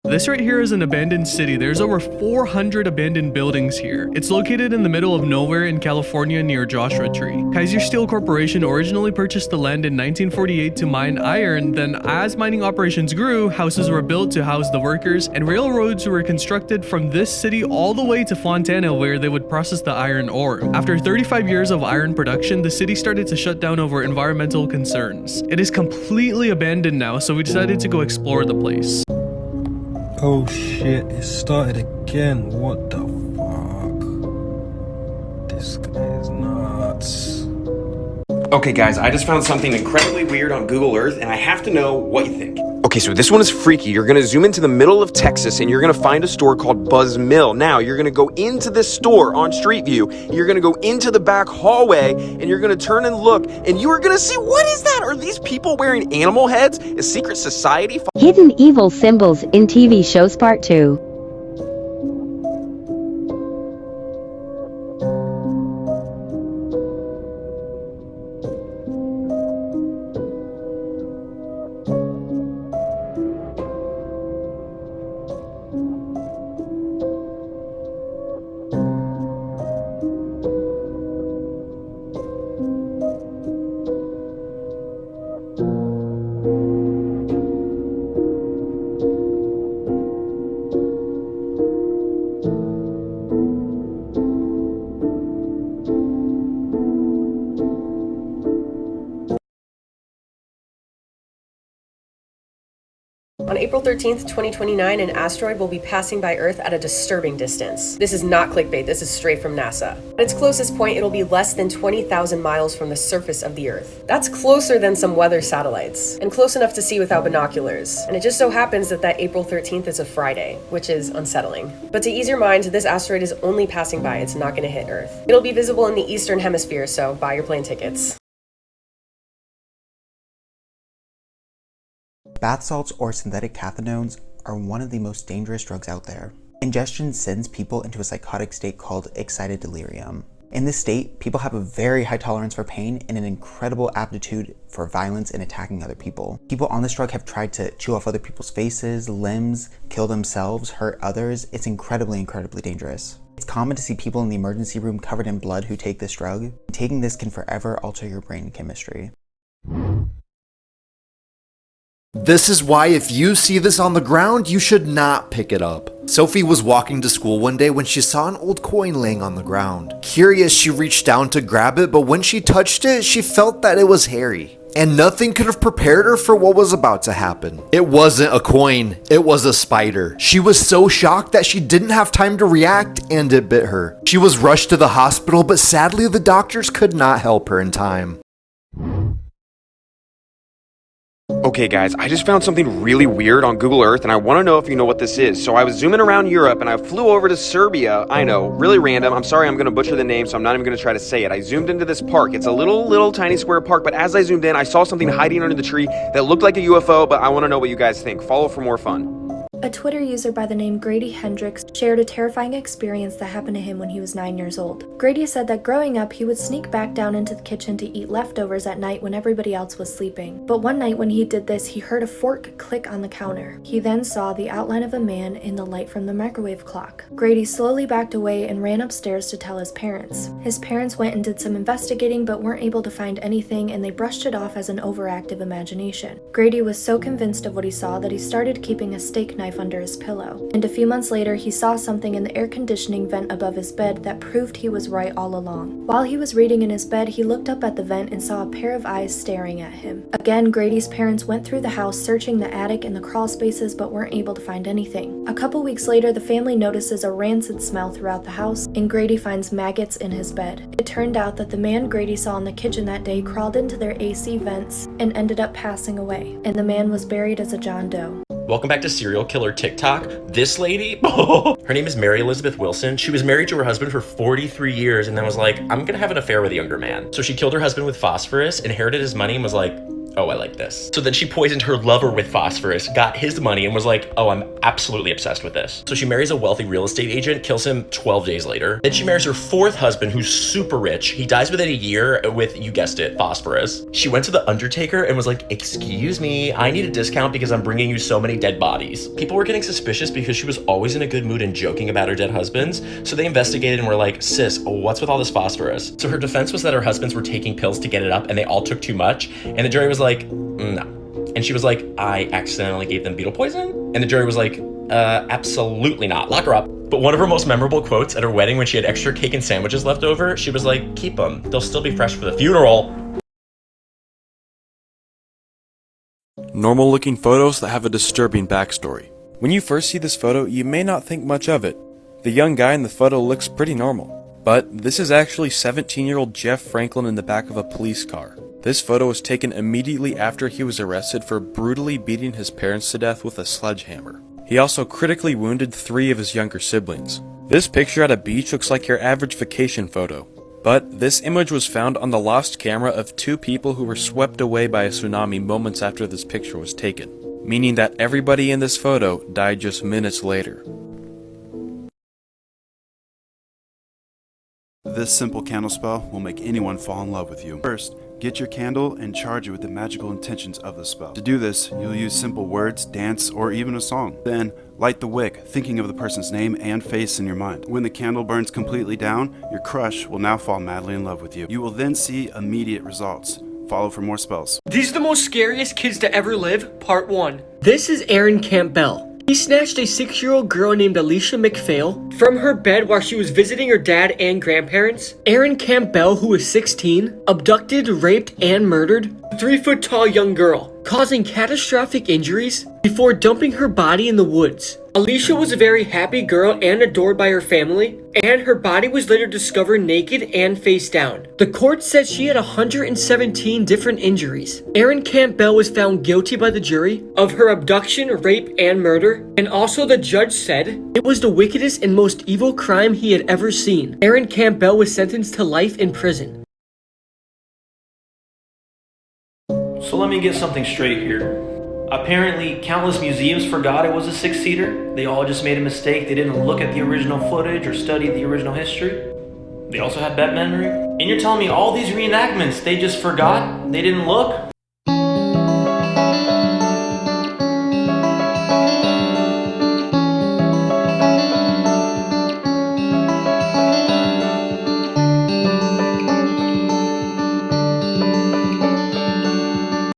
This right here is an abandoned city. There's over 400 abandoned buildings here. It's located in the middle of nowhere in California near Joshua Tree. Kaiser Steel Corporation originally purchased the land in 1948 to mine iron. Then as mining operations grew, houses were built to house the workers and railroads were constructed from this city all the way to Fontana where they would process the iron ore. After 35 years of iron production, the city started to shut down over environmental concerns. It is completely abandoned now, so we decided to go explore the place. Oh shit, it started again. What the fuck? This guy is nuts. Okay guys, I just found something incredibly weird on Google Earth and I have to know what you think. Okay, so this one is freaky. You're gonna zoom into the middle of Texas and you're gonna find a store called Buzz Mill. Now, you're gonna go into this store on Street View, you're gonna go into the back hallway, and you're gonna turn and look, and you are gonna see, what is that? Are these people wearing animal heads? Is secret society? Hidden evil symbols in TV shows Part 2. On April 13th, 2029, an asteroid will be passing by Earth at a disturbing distance. This is not clickbait, this is straight from NASA. At its closest point, it'll be less than 20,000 miles from the surface of the Earth. That's closer than some weather satellites, and close enough to see without binoculars. And it just so happens that April 13th is a Friday, which is unsettling. But to ease your mind, this asteroid is only passing by, it's not gonna hit Earth. It'll be visible in the Eastern Hemisphere, so buy your plane tickets. Bath salts or synthetic cathinones are one of the most dangerous drugs out there. Ingestion sends people into a psychotic state called excited delirium. In this state, people have a very high tolerance for pain and an incredible aptitude for violence and attacking other people. People on this drug have tried to chew off other people's faces, limbs, kill themselves, hurt others. It's incredibly dangerous. It's common to see people in the emergency room covered in blood who take this drug. Taking this can forever alter your brain chemistry. This is why if you see this on the ground, you should not pick it up. Sophie was walking to school one day when she saw an old coin laying on the ground. Curious, she reached down to grab it, but when she touched it, she felt that it was hairy. And nothing could have prepared her for what was about to happen. It wasn't a coin, it was a spider. She was so shocked that she didn't have time to react and it bit her. She was rushed to the hospital, but sadly the doctors could not help her in time. Okay guys, I just found something really weird on Google Earth and I want to know if you know what this is. So I was zooming around Europe and I flew over to Serbia. I know, really random. I'm sorry I'm going to butcher the name, so I'm not even going to try to say it. I zoomed into this park. It's a little tiny square park, but as I zoomed in, I saw something hiding under the tree that looked like a UFO, but I want to know what you guys think. Follow for more fun. A Twitter user by the name Grady Hendricks shared a terrifying experience that happened to him when he was 9 years old. Grady said that growing up, he would sneak back down into the kitchen to eat leftovers at night when everybody else was sleeping. But one night when he did this, he heard a fork click on the counter. He then saw the outline of a man in the light from the microwave clock. Grady slowly backed away and ran upstairs to tell his parents. His parents went and did some investigating but weren't able to find anything, and they brushed it off as an overactive imagination. Grady was so convinced of what he saw that he started keeping a steak knife under his pillow. And a few months later, he saw something in the air conditioning vent above his bed that proved he was right all along. While he was reading in his bed, he looked up at the vent and saw a pair of eyes staring at him. Again, Grady's parents went through the house searching the attic and the crawl spaces but weren't able to find anything. A couple weeks later, the family notices a rancid smell throughout the house, and Grady finds maggots in his bed. It turned out that the man Grady saw in the kitchen that day crawled into their AC vents and ended up passing away, and the man was buried as a John Doe. Welcome back to Serial Killer TikTok. This lady, her name is Mary Elizabeth Wilson. She was married to her husband for 43 years and then was like, I'm gonna have an affair with a younger man. So she killed her husband with phosphorus, inherited his money, and was like, Oh, I like this. So then she poisoned her lover with phosphorus, got his money, and was like, oh, I'm absolutely obsessed with this. So she marries a wealthy real estate agent, kills him 12 days later. Then she marries her fourth husband, who's super rich. He dies within a year with, you guessed it, phosphorus. She went to the undertaker and was like, excuse me, I need a discount because I'm bringing you so many dead bodies. People were getting suspicious because she was always in a good mood and joking about her dead husbands. So they investigated and were like, sis, what's with all this phosphorus? So her defense was that her husbands were taking pills to get it up and they all took too much. And the jury was like, no. And she was like, I accidentally gave them beetle poison? And the jury was like, absolutely not. Lock her up. But one of her most memorable quotes at her wedding when she had extra cake and sandwiches left over, she was like, keep them. They'll still be fresh for the funeral. Normal looking photos that have a disturbing backstory. When you first see this photo, you may not think much of it. The young guy in the photo looks pretty normal. But this is actually 17-year-old Jeff Franklin in the back of a police car. This photo was taken immediately after he was arrested for brutally beating his parents to death with a sledgehammer. He also critically wounded 3 of his younger siblings. This picture at a beach looks like your average vacation photo. But this image was found on the lost camera of 2 people who were swept away by a tsunami moments after this picture was taken, meaning that everybody in this photo died just minutes later. This simple candle spell will make anyone fall in love with you. First, get your candle and charge it with the magical intentions of the spell. To do this, you'll use simple words, dance, or even a song. Then, light the wick, thinking of the person's name and face in your mind. When the candle burns completely down, your crush will now fall madly in love with you. You will then see immediate results. Follow for more spells. These are the most scariest kids to ever live, part 1. This is Aaron Campbell. He snatched a 6-year-old girl named Alicia McPhail from her bed while she was visiting her dad and grandparents. Aaron Campbell, who was 16, abducted, raped, and murdered a 3-foot-tall young girl, causing catastrophic injuries before dumping her body in the woods. Alicia was a very happy girl and adored by her family, and her body was later discovered naked and face down. The court said she had 117 different injuries. Aaron Campbell was found guilty by the jury of her abduction, rape, and murder, and also the judge said it was the wickedest and most evil crime he had ever seen. Aaron Campbell was sentenced to life in prison. So let me get something straight here. Apparently, countless museums forgot it was a 6-seater. They all just made a mistake. They didn't look at the original footage or study the original history. They also had bad memory. And you're telling me all these reenactments, they just forgot? They didn't look?